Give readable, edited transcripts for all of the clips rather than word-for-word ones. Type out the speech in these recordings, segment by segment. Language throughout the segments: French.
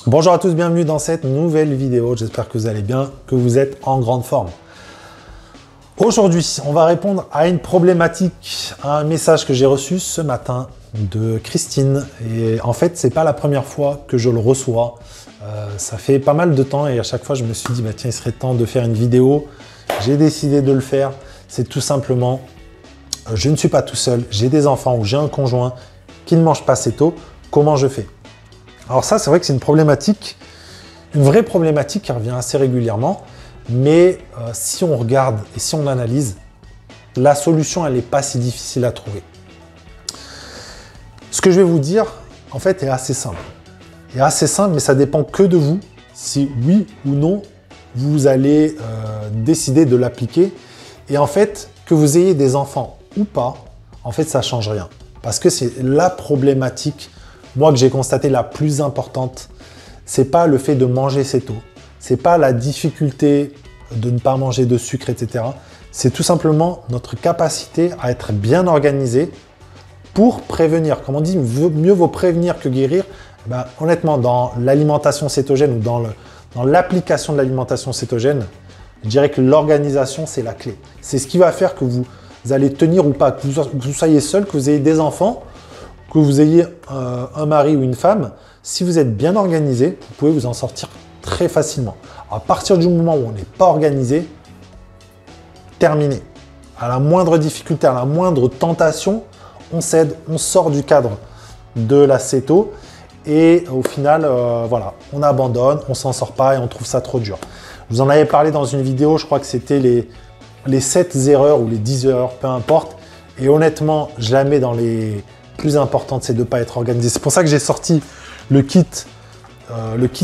Bonjour à tous, bienvenue dans cette nouvelle vidéo. J'espère que vous allez bien, que vous êtes en grande forme. Aujourd'hui, on va répondre à une problématique, à un message que j'ai reçu ce matin de Christine. Et en fait, c'est pas la première fois que je le reçois. Ça fait pas mal de temps et à chaque fois, je me suis dit, bah, tiens, il serait temps de faire une vidéo. J'ai décidé de le faire. C'est tout simplement, je ne suis pas tout seul. J'ai des enfants ou j'ai un conjoint qui ne mange pas assez tôt. Comment je fais ? Alors ça, c'est vrai que c'est une problématique, une vraie problématique qui revient assez régulièrement. Mais si on regarde et si on analyse, la solution, elle n'est pas si difficile à trouver. Ce que je vais vous dire, en fait, est assez simple. Et assez simple, mais ça dépend que de vous, si oui ou non, vous allez décider de l'appliquer. Et en fait, que vous ayez des enfants ou pas, en fait, ça ne change rien. Parce que c'est la problématique, moi, que j'ai constaté la plus importante. C'est pas le fait de manger assez tôt. C'est pas la difficulté de ne pas manger de sucre, etc. C'est tout simplement notre capacité à être bien organisé pour prévenir. Comme on dit, mieux vaut prévenir que guérir. Ben, honnêtement, dans l'alimentation cétogène ou dans l'application de l'alimentation cétogène, je dirais que l'organisation, c'est la clé. C'est ce qui va faire que vous allez tenir ou pas, que vous soyez seul, que vous ayez des enfants, que vous ayez un mari ou une femme. Si vous êtes bien organisé, vous pouvez vous en sortir très facilement. À partir du moment où on n'est pas organisé, terminé. À la moindre difficulté, à la moindre tentation, on cède, on sort du cadre de la céto et au final, voilà, on abandonne, on s'en sort pas et on trouve ça trop dur. Je vous en avais parlé dans une vidéo, je crois que c'était les 7 erreurs ou les 10 erreurs, peu importe. Et honnêtement, je la mets dans les plus importantes, c'est de ne pas être organisé. C'est pour ça que j'ai sorti le kit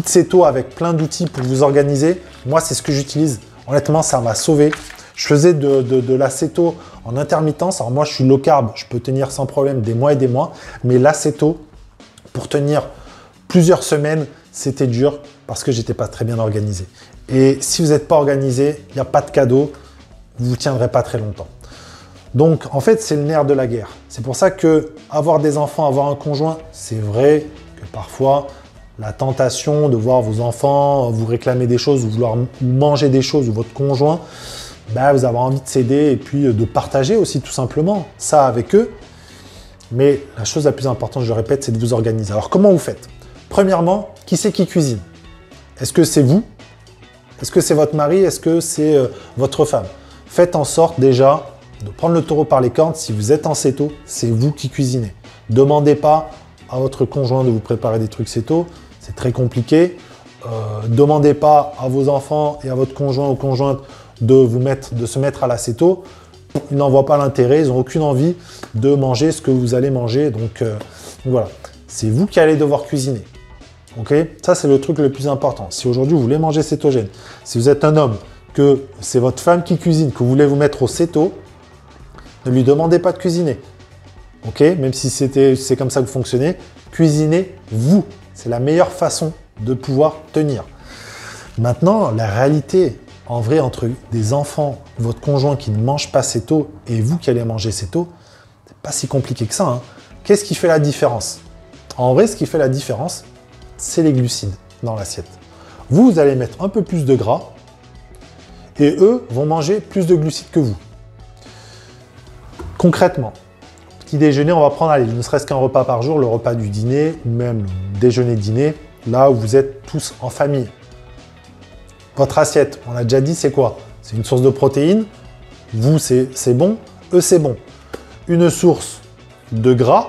Céto avec plein d'outils pour vous organiser. Moi, c'est ce que j'utilise. Honnêtement, ça m'a sauvé. Je faisais de la céto en intermittence. Alors moi, je suis low carb. Je peux tenir sans problème des mois et des mois. Mais la céto, pour tenir plusieurs semaines, c'était dur parce que j'étais pas très bien organisé. Et si vous n'êtes pas organisé, il n'y a pas de cadeau. Vous ne tiendrez pas très longtemps. Donc, en fait, c'est le nerf de la guerre. C'est pour ça que avoir des enfants, avoir un conjoint, c'est vrai que parfois, la tentation de voir vos enfants vous réclamer des choses ou vouloir manger des choses ou votre conjoint, ben, vous avez envie de céder et puis de partager aussi tout simplement ça avec eux. Mais la chose la plus importante, je le répète, c'est de vous organiser. Alors, comment vous faites ? Premièrement, qui c'est qui cuisine ? Est-ce que c'est vous ? Est-ce que c'est votre mari ? Est-ce que c'est votre femme ? Faites en sorte déjà de prendre le taureau par les cornes. Si vous êtes en céto, c'est vous qui cuisinez. Demandez pas à votre conjoint de vous préparer des trucs céto, c'est très compliqué. Demandez pas à vos enfants et à votre conjoint ou conjointe de se mettre à la céto. Ils n'en voient pas l'intérêt, ils n'ont aucune envie de manger ce que vous allez manger. Donc voilà, c'est vous qui allez devoir cuisiner. Ok ? Ça, c'est le truc le plus important. Si aujourd'hui vous voulez manger cétogène, si vous êtes un homme, que c'est votre femme qui cuisine, que vous voulez vous mettre au céto, ne lui demandez pas de cuisiner. Ok ? Même si c'est comme ça que vous fonctionnez, cuisinez vous. C'est la meilleure façon de pouvoir tenir. Maintenant, la réalité, en vrai, entre des enfants, votre conjoint qui ne mange pas céto et vous qui allez manger céto, c'est pas si compliqué que ça. Hein. Qu'est-ce qui fait la différence ? En vrai, ce qui fait la différence, c'est les glucides dans l'assiette. Vous allez mettre un peu plus de gras et eux vont manger plus de glucides que vous. Concrètement, petit déjeuner, on va prendre, ne serait-ce qu'un repas par jour, le repas du dîner ou même le déjeuner-dîner, là où vous êtes tous en famille. Votre assiette, on a déjà dit, c'est quoi ? C'est une source de protéines. Vous, c'est bon. Eux, c'est bon. Une source de gras,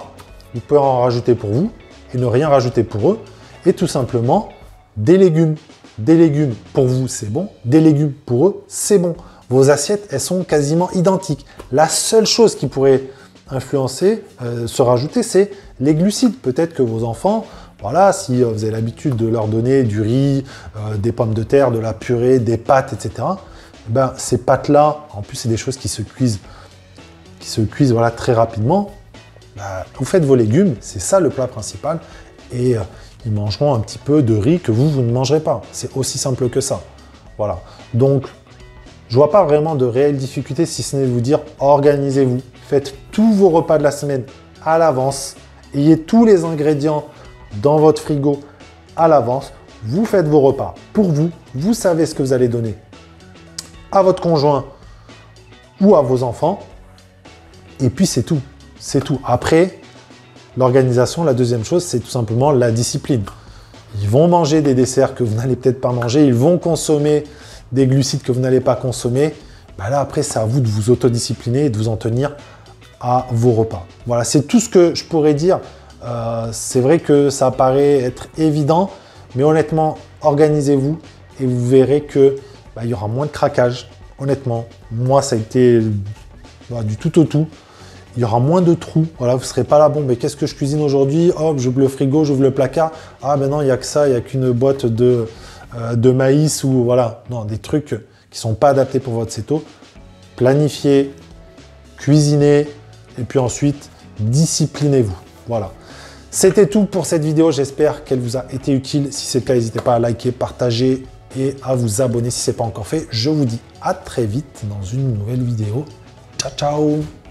vous pouvez en rajouter pour vous et ne rien rajouter pour eux. Et tout simplement, des légumes. Des légumes, pour vous, c'est bon. Des légumes, pour eux, c'est bon. Vos assiettes, elles sont quasiment identiques. La seule chose qui pourrait influencer, se rajouter, c'est les glucides. Peut-être que vos enfants, voilà, si vous avez l'habitude de leur donner du riz, des pommes de terre, de la purée, des pâtes, etc., ben, ces pâtes-là, en plus, c'est des choses qui se cuisent voilà, très rapidement. Ben, vous faites vos légumes, c'est ça le plat principal. Et ils mangeront un petit peu de riz que vous ne mangerez pas. C'est aussi simple que ça. Voilà. Donc, je ne vois pas vraiment de réelle difficulté si ce n'est de vous dire organisez-vous. Faites tous vos repas de la semaine à l'avance. Ayez tous les ingrédients dans votre frigo à l'avance. vous faites vos repas pour vous, vous savez ce que vous allez donner à votre conjoint ou à vos enfants, et puis c'est tout. C'est tout. Après, l'organisation, la deuxième chose, c'est tout simplement la discipline. Ils vont manger des desserts que vous n'allez peut-être pas manger, ils vont consommer des glucides que vous n'allez pas consommer. Bah là, après, c'est à vous de vous autodiscipliner et de vous en tenir à vos repas. Voilà, c'est tout ce que je pourrais dire. C'est vrai que ça paraît être évident, mais honnêtement, organisez-vous et vous verrez que il y aura moins de craquage. Honnêtement, moi, ça a été du tout au tout. Il y aura moins de trous. Voilà, vous ne serez pas là, bon, mais qu'est-ce que je cuisine aujourd'hui? Hop, j'ouvre le frigo, j'ouvre le placard. Ah, ben non, il n'y a que ça, il n'y a qu'une boîte de maïs ou voilà. Non, des trucs qui ne sont pas adaptés pour votre céto. Planifiez, cuisinez et puis ensuite, disciplinez-vous. Voilà. C'était tout pour cette vidéo. J'espère qu'elle vous a été utile. Si c'est le cas, n'hésitez pas à liker, partager et à vous abonner si ce n'est pas encore fait. Je vous dis à très vite dans une nouvelle vidéo. Ciao, ciao!